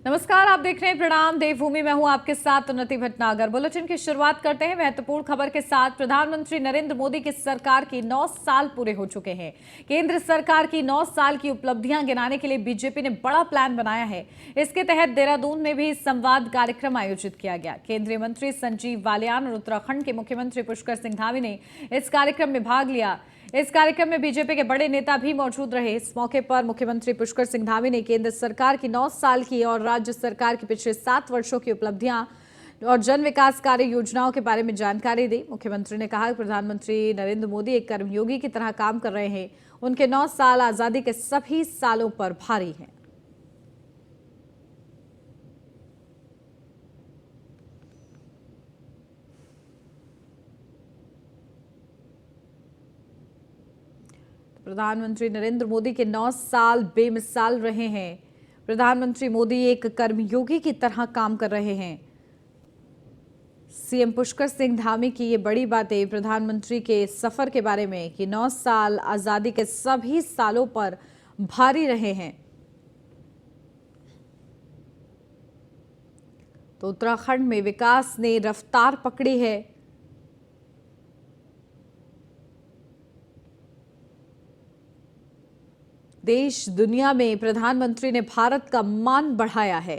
नमस्कार, आप देख रहे हैं प्रणाम देवभूमि। मैं हूं आपके साथ उन्नति भटनागर। बुलेटिन की शुरुआत करते हैं महत्वपूर्ण खबर के साथ। प्रधानमंत्री नरेंद्र मोदी की सरकार की 9 साल पूरे हो चुके हैं। केंद्र सरकार की 9 साल की उपलब्धियां गिनाने के लिए बीजेपी ने बड़ा प्लान बनाया है। इसके तहत देहरादून में भी संवाद कार्यक्रम आयोजित किया गया। केंद्रीय मंत्री संजीव बालियान और उत्तराखंड के मुख्यमंत्री पुष्कर सिंह धामी ने इस कार्यक्रम में भाग लिया। इस कार्यक्रम में बीजेपी के बड़े नेता भी मौजूद रहे। इस मौके पर मुख्यमंत्री पुष्कर सिंह धामी ने केंद्र सरकार की 9 साल की और राज्य सरकार की पिछले 7 वर्षों की उपलब्धियां और जन विकास कार्य योजनाओं के बारे में जानकारी दी। मुख्यमंत्री ने कहा कि प्रधानमंत्री नरेंद्र मोदी एक कर्मयोगी की तरह काम कर रहे हैं। उनके 9 साल आजादी के सभी सालों पर भारी हैं। प्रधानमंत्री नरेंद्र मोदी के 9 साल बेमिसाल रहे हैं। प्रधानमंत्री मोदी एक कर्मयोगी की तरह काम कर रहे हैं। सीएम पुष्कर सिंह धामी की ये बड़ी बातें प्रधानमंत्री के सफर के बारे में कि 9 साल आजादी के सभी सालों पर भारी रहे हैं। तो उत्तराखंड में विकास ने रफ्तार पकड़ी है। देश दुनिया में प्रधानमंत्री ने भारत का मान बढ़ाया है।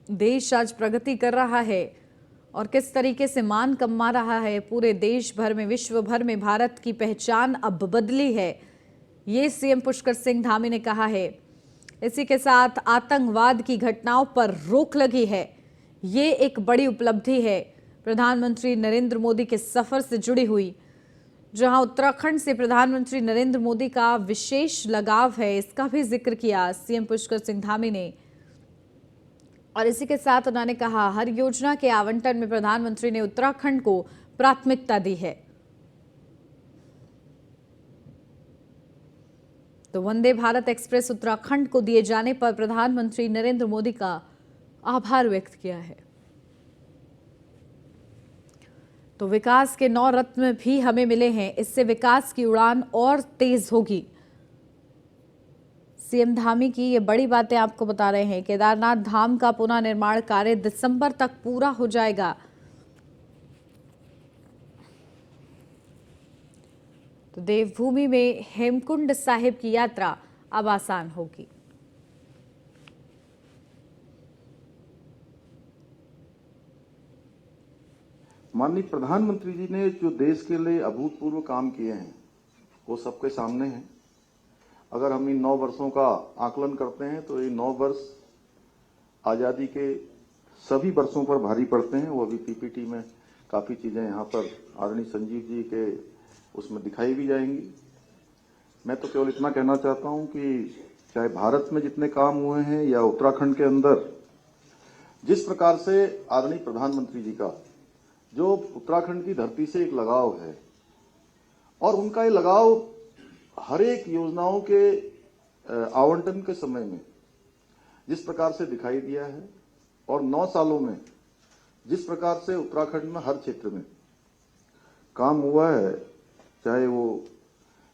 देश आज प्रगति कर रहा है और किस तरीके से मान कमा रहा है। पूरे देश भर में, विश्व भर में भारत की पहचान अब बदली है, ये सीएम पुष्कर सिंह धामी ने कहा है। इसी के साथ आतंकवाद की घटनाओं पर रोक लगी है, ये एक बड़ी उपलब्धि है प्रधानमंत्री नरेंद्र मोदी के सफर से जुड़ी हुई। जहां उत्तराखंड से प्रधानमंत्री नरेंद्र मोदी का विशेष लगाव है, इसका भी जिक्र किया सीएम पुष्कर सिंह धामी ने। और इसी के साथ उन्होंने कहा, हर योजना के आवंटन में प्रधानमंत्री ने उत्तराखंड को प्राथमिकता दी है। तो वंदे भारत एक्सप्रेस उत्तराखंड को दिए जाने पर प्रधानमंत्री नरेंद्र मोदी का आभार व्यक्त किया है। तो विकास के 9 रत्न भी हमें मिले हैं, इससे विकास की उड़ान और तेज होगी। सीएम धामी की ये बड़ी बातें आपको बता रहे हैं। केदारनाथ धाम का पुनः निर्माण कार्य दिसंबर तक पूरा हो जाएगा। तो देवभूमि में हेमकुंड साहिब की यात्रा अब आसान होगी। माननीय प्रधानमंत्री जी ने जो देश के लिए अभूतपूर्व काम किए हैं वो सबके सामने हैं। अगर हम इन 9 वर्षों का आकलन करते हैं तो ये 9 वर्ष आज़ादी के सभी वर्षों पर भारी पड़ते हैं। वो अभी पीपीटी में काफ़ी चीज़ें यहाँ पर आदरणीय संजीव जी के उसमें दिखाई भी जाएंगी। मैं तो केवल इतना कहना चाहता हूँ कि चाहे भारत में जितने काम हुए हैं या उत्तराखंड के अंदर जिस प्रकार से आदरणीय प्रधानमंत्री जी का जो उत्तराखंड की धरती से एक लगाव है और उनका ये लगाव हर एक योजनाओं के आवंटन के समय में जिस प्रकार से दिखाई दिया है और 9 सालों में जिस प्रकार से उत्तराखंड में हर क्षेत्र में काम हुआ है, चाहे वो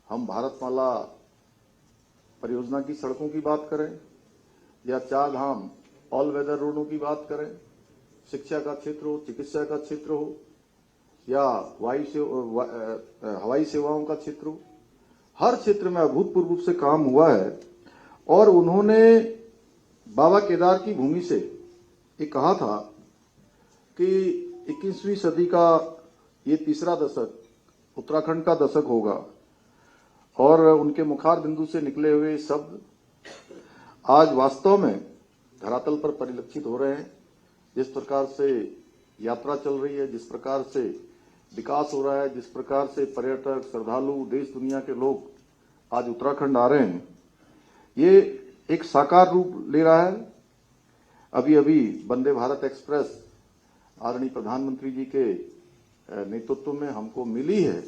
हम भारतमाला परियोजना की सड़कों की बात करें या 4 धाम ऑल वेदर रोडों की बात करें, शिक्षा का क्षेत्र हो, चिकित्सा का क्षेत्र हो या हवाई सेवाओं का क्षेत्र हो, हर क्षेत्र में अभूतपूर्व रूप से काम हुआ है। और उन्होंने बाबा केदार की भूमि से ये कहा था कि 21वीं सदी का ये तीसरा दशक उत्तराखंड का दशक होगा और उनके मुखार बिंदु से निकले हुए शब्द आज वास्तव में धरातल पर परिलक्षित हो रहे हैं। जिस प्रकार से यात्रा चल रही है, जिस प्रकार से विकास हो रहा है, जिस प्रकार से पर्यटक, श्रद्धालु, देश दुनिया के लोग आज उत्तराखंड आ रहे हैं, ये एक साकार रूप ले रहा है। अभी अभी वंदे भारत एक्सप्रेस आदरणीय प्रधानमंत्री जी के नेतृत्व में हमको मिली है।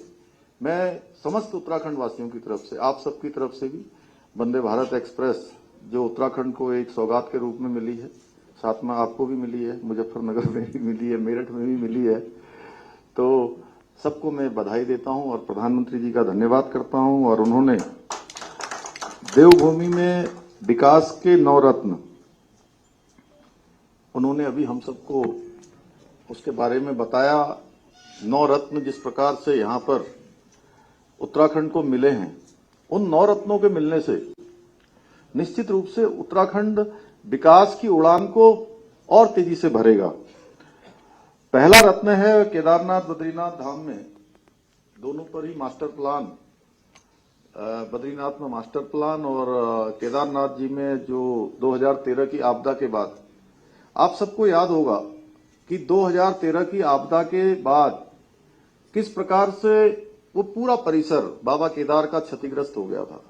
मैं समस्त उत्तराखंड वासियों की तरफ से, आप सबकी तरफ से भी वंदे भारत एक्सप्रेस जो उत्तराखंड को एक सौगात के रूप में मिली है, साथ में आपको भी मिली है, मुजफ्फरनगर में भी मिली है, मेरठ में भी मिली है, तो सबको मैं बधाई देता हूं और प्रधानमंत्री जी का धन्यवाद करता हूं। और उन्होंने देवभूमि में विकास के 9 रत्न उन्होंने अभी हम सबको उसके बारे में बताया। 9 रत्न जिस प्रकार से यहाँ पर उत्तराखंड को मिले हैं, उन 9 रत्नों के मिलने से निश्चित रूप से उत्तराखंड विकास की उड़ान को और तेजी से भरेगा। पहला रत्न है केदारनाथ बद्रीनाथ धाम में, दोनों पर ही मास्टर प्लान, बद्रीनाथ में मास्टर प्लान और केदारनाथ जी में जो 2013 की आपदा के बाद, आप सबको याद होगा कि 2013 की आपदा के बाद किस प्रकार से वो पूरा परिसर बाबा केदार का क्षतिग्रस्त हो गया था।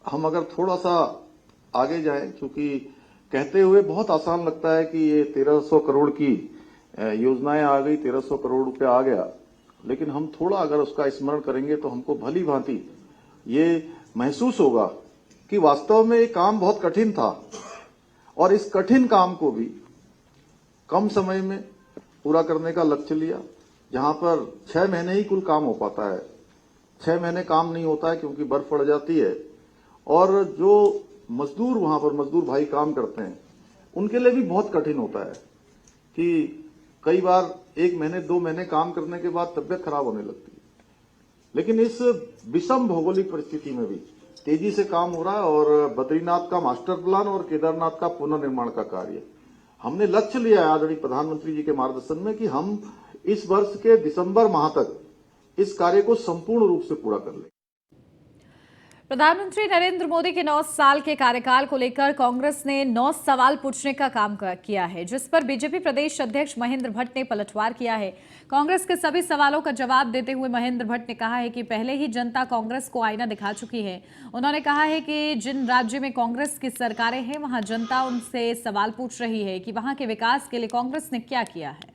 हम अगर थोड़ा सा आगे जाएं, क्योंकि कहते हुए बहुत आसान लगता है कि ये 1300 करोड़ की योजनाएं आ गई, 1300 करोड़ रुपया आ गया, लेकिन हम थोड़ा अगर उसका स्मरण करेंगे तो हमको भली भांति ये महसूस होगा कि वास्तव में ये काम बहुत कठिन था और इस कठिन काम को भी कम समय में पूरा करने का लक्ष्य लिया। जहां पर 6 महीने ही कुल काम हो पाता है, 6 महीने काम नहीं होता है क्योंकि बर्फ पड़ जाती है, और जो मजदूर वहां पर मजदूर भाई काम करते हैं उनके लिए भी बहुत कठिन होता है कि कई बार 1 महीने 2 महीने काम करने के बाद तबियत खराब होने लगती है। लेकिन इस विषम भौगोलिक परिस्थिति में भी तेजी से काम हो रहा है और बद्रीनाथ का मास्टर प्लान और केदारनाथ का पुनर्निर्माण का कार्य हमने लक्ष्य लिया है आदरणीय प्रधानमंत्री जी के मार्गदर्शन में कि हम इस वर्ष के दिसंबर माह तक इस कार्य को संपूर्ण रूप से पूरा कर लें। प्रधानमंत्री नरेंद्र मोदी के 9 साल के कार्यकाल को लेकर कांग्रेस ने 9 सवाल पूछने का काम किया है, जिस पर बीजेपी प्रदेश अध्यक्ष महेंद्र भट्ट ने पलटवार किया है। कांग्रेस के सभी सवालों का जवाब देते हुए महेंद्र भट्ट ने कहा है कि पहले ही जनता कांग्रेस को आईना दिखा चुकी है। उन्होंने कहा है कि जिन राज्य में कांग्रेस की सरकारें हैं वहां जनता उनसे सवाल पूछ रही है कि वहां के विकास के लिए कांग्रेस ने क्या किया है।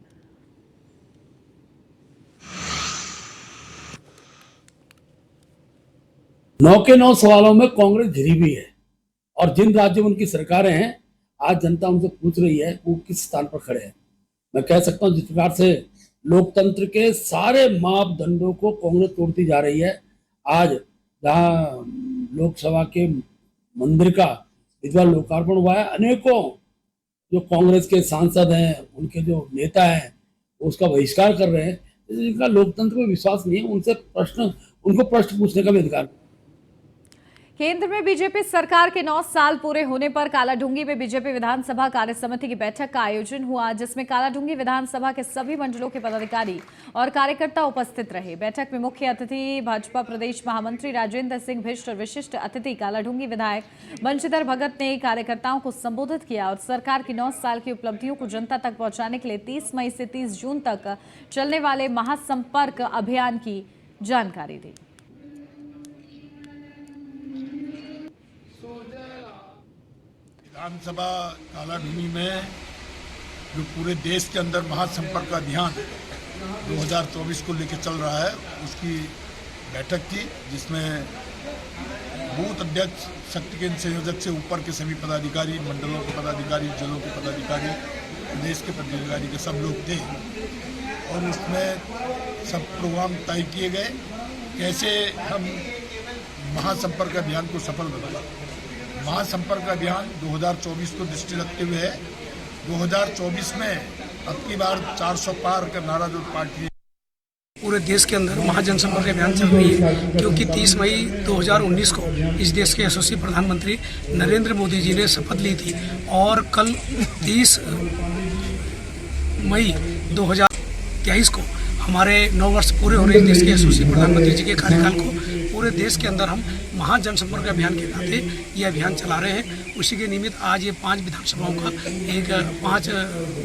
9 के 9 सवालों में कांग्रेस घिरी हुई है और जिन राज्यों में उनकी सरकारें हैं आज जनता उनसे पूछ रही है वो किस स्थान पर खड़े हैं। मैं कह सकता हूं जिस प्रकार से लोकतंत्र के सारे मापदंडों को कांग्रेस तोड़ती जा रही है। आज जहां लोकसभा के मंदिर का विधिवत लोकार्पण हुआ है, अनेकों जो कांग्रेस के सांसद हैं, उनके जो नेता हैं, उसका बहिष्कार कर रहे हैं। जिनका लोकतंत्र में विश्वास नहीं है उनको प्रश्न पूछने का भी अधिकार। केंद्र में बीजेपी सरकार के 9 साल पूरे होने पर कालाढूंगी में बीजेपी विधानसभा कार्य समिति की बैठक का आयोजन हुआ, जिसमें कालाढूंगी विधानसभा के सभी मंडलों के पदाधिकारी और कार्यकर्ता उपस्थित रहे। बैठक में मुख्य अतिथि भाजपा प्रदेश महामंत्री राजेंद्र सिंह भिष्ट और विशिष्ट अतिथि कालाढूंगी विधायक बंशीधर भगत ने कार्यकर्ताओं को संबोधित किया और सरकार की 9 साल की उपलब्धियों को जनता तक पहुंचाने के लिए 30 मई से 30 जून तक चलने वाले महासंपर्क अभियान की जानकारी दी। विधानसभा कालाढूंगी में जो पूरे देश के अंदर महासंपर्क अभियान 2024 को लेकर चल रहा है, उसकी बैठक थी, जिसमें बूथ अध्यक्ष, शक्ति केंद्र संयोजक से ऊपर के सभी पदाधिकारी, मंडलों के पदाधिकारी, जिलों के पदाधिकारी, प्रदेश के पदाधिकारी के सब लोग थे और उसमें सब प्रोग्राम तय किए गए कैसे हम महासंपर्क अभियान को सफल बनाएं। महासंपर्क अभियान 2024 को दृष्टि रखते हुए है। 2024 में अब की बार 400 पार का नारा जो पार्टी ने पूरे देश के अंदर महाजनसंपर्क अभियान चल रही है, क्योंकि 30 मई 2019 को इस देश के यशस्वी प्रधानमंत्री नरेंद्र मोदी जी ने शपथ ली थी और कल 30 मई 2023 को हमारे 9 वर्ष पूरे हो रहे देश के यशस्वी प्रधानमंत्री जी के कार्यकाल को पूरे देश के अंदर हम महाजनसंपर्क अभियान के नाते ये अभियान चला रहे हैं। उसी के निमित्त आज ये 5 विधानसभाओं का 5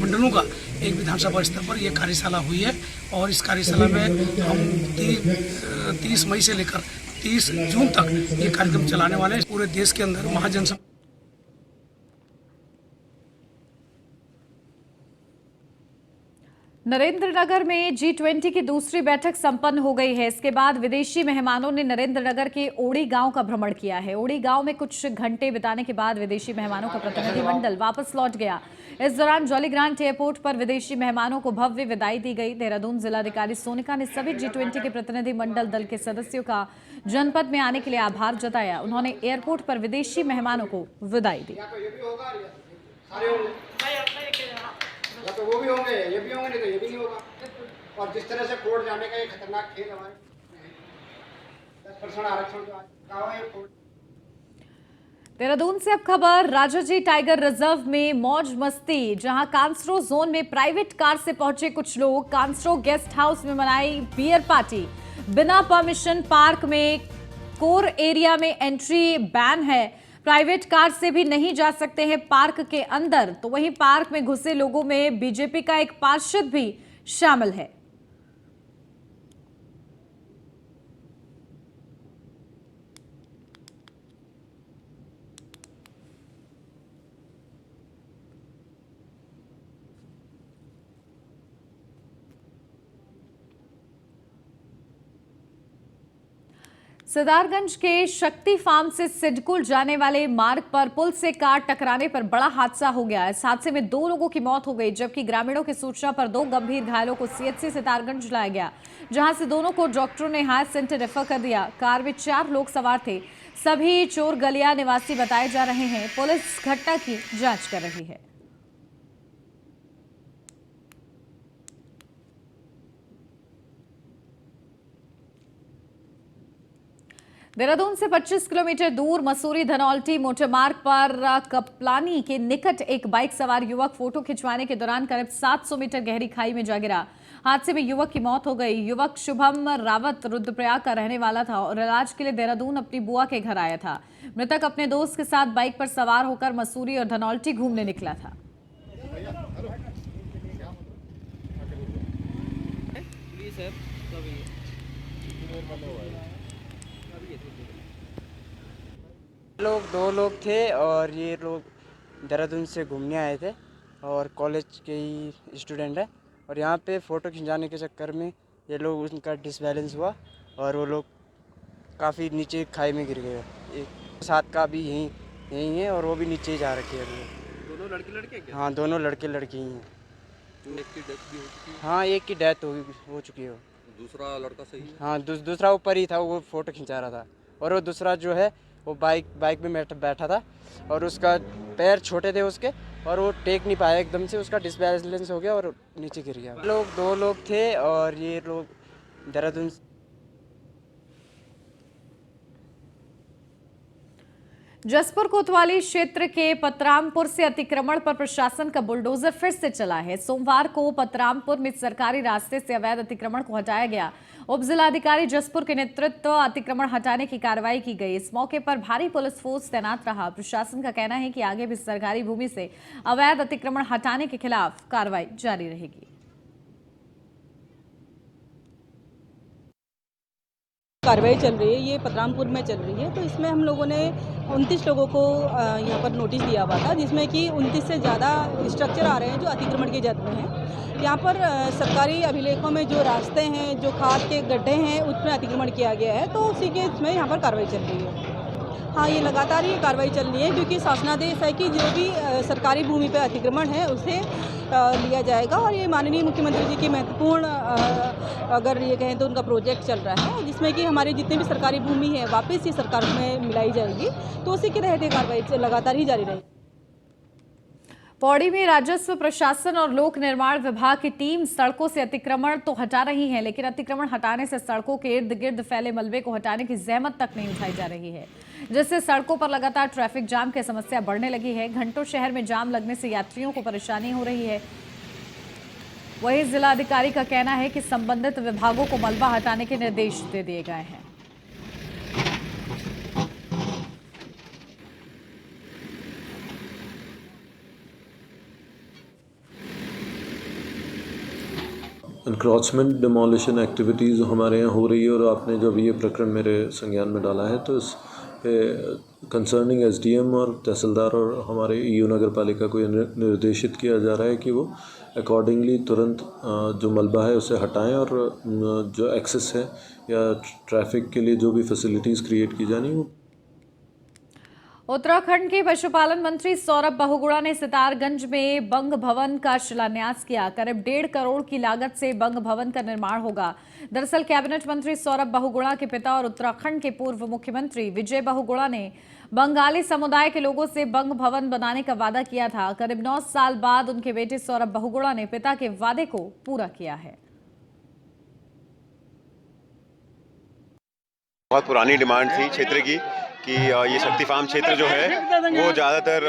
मंडलों का एक विधानसभा स्तर पर यह कार्यशाला हुई है और इस कार्यशाला में हम 30 मई से लेकर 30 जून तक ये कार्यक्रम चलाने वाले हैं। पूरे देश के अंदर महाजनसंपर्क नरेंद्रनगर में G20 की दूसरी बैठक संपन्न हो गई है। इसके बाद विदेशी मेहमानों ने नरेंद्रनगर के ओड़ी गांव का भ्रमण किया है। ओड़ी गांव में कुछ घंटे बिताने के बाद विदेशी मेहमानों का प्रतिनिधिमंडल वापस लौट गया। इस दौरान जॉलीग्रांट एयरपोर्ट पर विदेशी मेहमानों को भव्य विदाई दी गई। देहरादून जिलाधिकारी सोनिका ने सभी G20 के प्रतिनिधिमंडल दल के सदस्यों का जनपद में आने के लिए आभार जताया। उन्होंने एयरपोर्ट पर विदेशी मेहमानों को विदाई दी। सारे होंगे, या तो वो भी होंगे, ये भी होंगे, नहीं तो ये भी नहीं होगा। और जिस तरह से कोर्ट जाने का ये खतरनाक खेल हमारे 10% आरक्षण जो गाँव है कोर्ट। देहरादून से अब खबर राजाजी टाइगर रिजर्व में मौज मस्ती। जहां कांसरो जोन में प्राइवेट कार से पहुंचे कुछ लोग कांसरो गेस्ट हाउस में मनाई बियर पार्टी। बिना परमिशन पार्क में कोर एरिया में एंट्री बैन है। प्राइवेट कार से भी नहीं जा सकते हैं पार्क के अंदर। तो वहीं पार्क में घुसे लोगों में बीजेपी का एक पार्षद भी शामिल है। सिदारगंज के शक्ति फार्म से सिडकुल जाने वाले मार्ग पर पुल से कार टकराने पर बड़ा हादसा हो गया। इस हादसे में 2 लोगों की मौत हो गई, जबकि ग्रामीणों की सूचना पर 2 गंभीर घायलों को सीएचसी सितारगंज लाया गया, जहां से दोनों को डॉक्टरों ने हायर सेंटर रेफर कर दिया। कार में 4 लोग सवार थे। सभी चोर गलिया निवासी बताए जा रहे हैं। पुलिस घटना की जांच कर रही है। देहरादून से 25 किलोमीटर दूर मसूरी धनौल्टी मोटरमार्ग पर कपलानी के निकट एक बाइक सवार युवक फोटो खिंचवाने के दौरान करीब 700 मीटर गहरी खाई में जा गिरा। हादसे में युवक की मौत हो गई। युवक शुभम रावत रुद्रप्रयाग का रहने वाला था और इलाज के लिए देहरादून अपनी बुआ के घर आया था। मृतक अपने दोस्त के साथ बाइक पर सवार होकर मसूरी और धनौल्टी घूमने निकला था। लोग 2 लोग थे और ये लोग देहरादून से घूमने आए थे और कॉलेज के ही स्टूडेंट है। और यहाँ पे फ़ोटो खिंचाने के चक्कर में ये लोग उनका डिसबैलेंस हुआ और वो लोग काफ़ी नीचे खाई में गिर गए। एक साथ का भी यहीं है और वो भी नीचे ही जा रखे हैं। दोनों लड़के क्या? हाँ, दोनों लड़के लड़की ही हैं। एक की डेथ भी हो चुकी है? हाँ, एक की डेथ हो चुकी है। दूसरा लड़का सही है? हाँ, दूसरा ऊपर ही था, वो फ़ोटो खिंचा रहा था। और वो दूसरा जो है वो बाइक में बैठा था और उसका पैर छोटे थे उसके और वो टेक नहीं पाया, एकदम से उसका डिसबैलेंस हो गया और नीचे गिर गया। 2 लोग थे और ये लोग देहरादून। जसपुर कोतवाली क्षेत्र के पतरामपुर से अतिक्रमण पर प्रशासन का बुलडोजर फिर से चला है। सोमवार को पतरामपुर में सरकारी रास्ते से अवैध अतिक्रमण को हटाया गया। उप जिलाधिकारी जसपुर के नेतृत्व अतिक्रमण हटाने की कार्रवाई की गई। इस मौके पर भारी पुलिस फोर्स तैनात रहा। प्रशासन का कहना है कि आगे भी सरकारी भूमि से अवैध अतिक्रमण हटाने के खिलाफ कार्रवाई जारी रहेगी। कार्रवाई चल रही है, ये पतरामपुर में चल रही है। तो इसमें हम लोगों ने 29 लोगों को यहाँ पर नोटिस दिया हुआ था, जिसमें कि 29 से ज़्यादा स्ट्रक्चर आ रहे हैं जो अतिक्रमण की जद में हैं। यहाँ पर सरकारी अभिलेखों में जो रास्ते हैं, जो खाद के गड्ढे हैं, उसमें अतिक्रमण किया गया है। तो उसी के इसमें यहाँ पर कार्रवाई चल रही है। हाँ, ये लगातार ये कार्रवाई चल रही है, क्योंकि शासनादेश है कि जो भी सरकारी भूमि पर अतिक्रमण है उसे लिया जाएगा। और ये माननीय मुख्यमंत्री जी की महत्वपूर्ण अगर ये कहें तो उनका प्रोजेक्ट चल रहा है, जिसमें कि हमारी जितनी भी सरकारी भूमि है वापस ये सरकार में मिलाई जाएगी। तो उसी के तहत ये कार्रवाई लगातार ही जारी रहेगी। पौड़ी में राजस्व प्रशासन और लोक निर्माण विभाग की टीम सड़कों से अतिक्रमण तो हटा रही है, लेकिन अतिक्रमण हटाने से सड़कों के इर्द गिर्द फैले मलबे को हटाने की जहमत तक नहीं उठाई जा रही है, जिससे सड़कों पर लगातार ट्रैफिक जाम की समस्या बढ़ने लगी है। घंटों शहर में जाम लगने से यात्रियों को परेशानी हो रही है। वहीं जिलाधिकारी का कहना है कि संबंधित विभागों को मलबा हटाने के निर्देश दे दिए गए हैं। इंक्रोचमेंट डिमोलिशन एक्टिविटीज़ हमारे यहाँ हो रही है और आपने जब ये प्रकरण मेरे संज्ञान में डाला है तो इस पे कंसर्निंग एसडीएम और तहसीलदार और हमारे ईओ नगर पालिका को निर्देशित किया जा रहा है कि वो अकॉर्डिंगली तुरंत जो मलबा है उसे हटाएं और जो एक्सेस है या ट्रैफिक के लिए जो भी फैसिलिटीज़ क्रिएट की जानी वो। उत्तराखंड के पशुपालन मंत्री सौरभ बहुगुणा ने सितारगंज में बंग भवन का शिलान्यास किया। करीब 1.5 करोड़ की लागत से बंग भवन का निर्माण होगा। दरअसल कैबिनेट मंत्री सौरभ बहुगुणा के पिता और उत्तराखंड के पूर्व मुख्यमंत्री विजय बहुगुणा ने बंगाली समुदाय के लोगों से बंग भवन बनाने का वादा किया था। करीब 9 साल बाद उनके बेटे सौरभ बहुगुणा ने पिता के वादे को पूरा किया है। बहुत पुरानी डिमांड थी क्षेत्र की कि ये शक्ति फार्म क्षेत्र जो है वो ज़्यादातर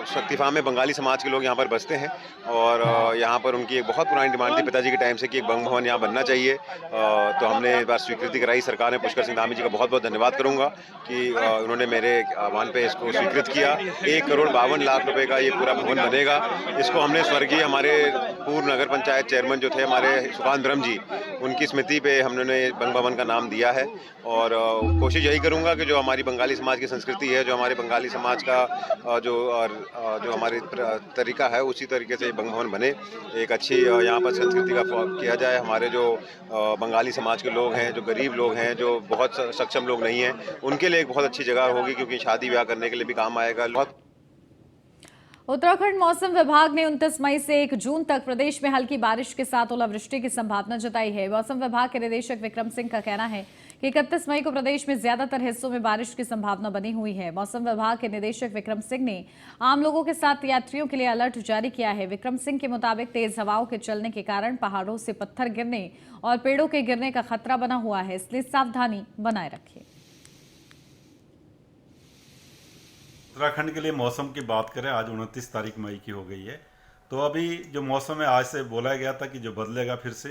शक्ति फार्म में बंगाली समाज के लोग यहाँ पर बसते हैं और यहाँ पर उनकी एक बहुत पुरानी डिमांड थी पिताजी के टाइम से कि एक बंग भवन यहाँ बनना चाहिए। तो हमने इस बार स्वीकृति कराई। सरकार ने पुष्कर सिंह धामी जी का बहुत बहुत धन्यवाद करूँगा कि उन्होंने मेरे आह्वान पे इसको स्वीकृत किया। 1,52,00,000 रुपये का ये पूरा भवन बनेगा। इसको हमने स्वर्गीय हमारे पूर्व नगर पंचायत चेयरमैन जो थे हमारे सुकांत ब्रह्म जी, उनकी स्मृति पे हमने बंग भवन का नाम दिया है और कोशिश यही करूँगा कि जो हमारी बंगाली समाज की संस्कृति है, जो हमारे बंगाली समाज का जो हमारी तरीका है, उसी तरीके से बंग भवन बने। एक अच्छी यहाँ पर संस्कृति का किया जाए। हमारे जो बंगाली समाज के लोग हैं, जो गरीब लोग हैं, जो बहुत सक्षम लोग नहीं हैं, उनके लिए एक बहुत अच्छी जगह होगी क्योंकि शादी ब्याह करने के लिए भी काम आएगा। बहुत उत्तराखंड मौसम विभाग ने 29 मई से 1 जून तक प्रदेश में हल्की बारिश के साथ ओलावृष्टि की संभावना जताई है। मौसम विभाग के निदेशक विक्रम सिंह का कहना है कि 31 मई को प्रदेश में ज्यादातर हिस्सों में बारिश की संभावना बनी हुई है। मौसम विभाग के निदेशक विक्रम सिंह ने आम लोगों के साथ यात्रियों के लिए अलर्ट जारी किया है। विक्रम सिंह के मुताबिक तेज हवाओं के चलने के कारण पहाड़ों से पत्थर गिरने और पेड़ों के गिरने का खतरा बना हुआ है, इसलिए सावधानी बनाए रखें। उत्तराखंड के लिए मौसम की बात करें, आज 29 तारीख मई की हो गई है। तो अभी जो मौसम है आज से बोला गया था कि जो बदलेगा फिर से,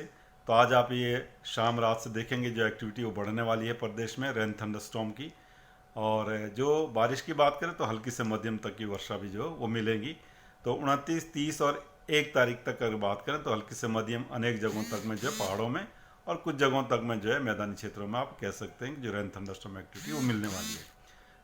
तो आज आप ये शाम रात से देखेंगे जो एक्टिविटी वो बढ़ने वाली है प्रदेश में रेन थंडरस्टॉर्म की। और जो बारिश की बात करें तो हल्की से मध्यम तक की वर्षा भी जो वो मिलेगी। तो 29, 30 और 1 तारीख तक अगर बात करें तो हल्की से मध्यम अनेक जगहों तक में जो है पहाड़ों में और कुछ जगहों तक में जो है मैदानी क्षेत्रों में आप कह सकते हैं कि जो रेन थंडरस्टॉर्म एक्टिविटी वो मिलने वाली है।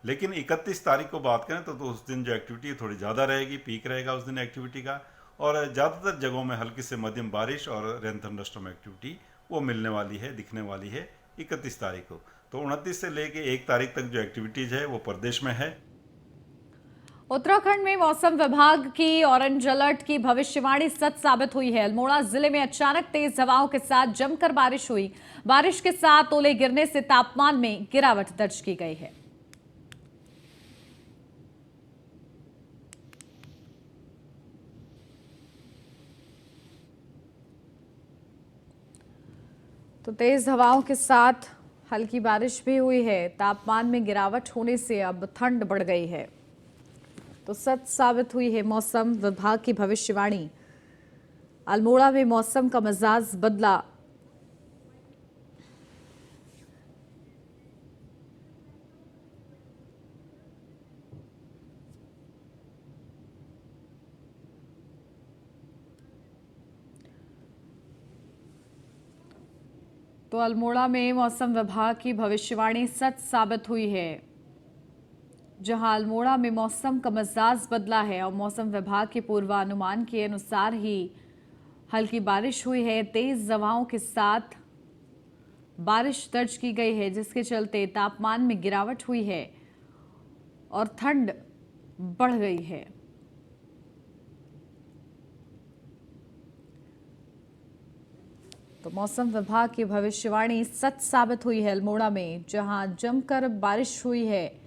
लेकिन 31 तारीख को बात करें तो उस दिन जो एक्टिविटी थोड़ी ज़्यादा रहेगी, पीक रहेगा उस दिन एक्टिविटी का, और ज़्यादातर जगहों में हल्की से मध्यम बारिश और रेन थंडरस्टॉर्म एक्टिविटी वो मिलने वाली है, दिखने वाली है 31 तारीख को। तो 29 से लेके 1 तारीख तक जो एक्टिविटीज़ है वो प्रदेश में है। उत्तराखंड में मौसम विभाग की ऑरेंज अलर्ट की भविष्यवाणी सच साबित हुई है। अल्मोड़ा जिले में अचानक तेज हवाओं के साथ जमकर बारिश हुई। बारिश के साथ ओले गिरने से तापमान में गिरावट दर्ज की गई है। तो तेज हवाओं के साथ हल्की बारिश भी हुई है। तापमान में गिरावट होने से अब ठंड बढ़ गई है। तो सच साबित हुई है मौसम विभाग की भविष्यवाणी। अल्मोड़ा में मौसम का मिजाज बदला। तो अल्मोड़ा में मौसम विभाग की भविष्यवाणी सच साबित हुई है, जहां अल्मोड़ा में मौसम का मिजाज बदला है और मौसम विभाग के पूर्वानुमान के अनुसार ही हल्की बारिश हुई है। तेज हवाओं के साथ बारिश दर्ज की गई है, जिसके चलते तापमान में गिरावट हुई है और ठंड बढ़ गई है। तो मौसम विभाग की भविष्यवाणी सच साबित हुई है अल्मोड़ा में, जहां जमकर बारिश हुई है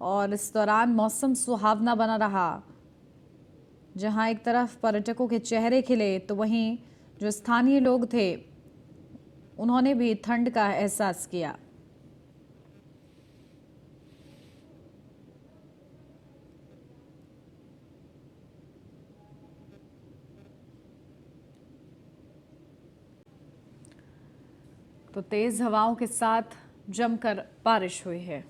और इस दौरान मौसम सुहावना बना रहा। जहां एक तरफ पर्यटकों के चेहरे खिले तो वहीं जो स्थानीय लोग थे उन्होंने भी ठंड का एहसास किया। तो तेज हवाओं के साथ जमकर बारिश हुई है।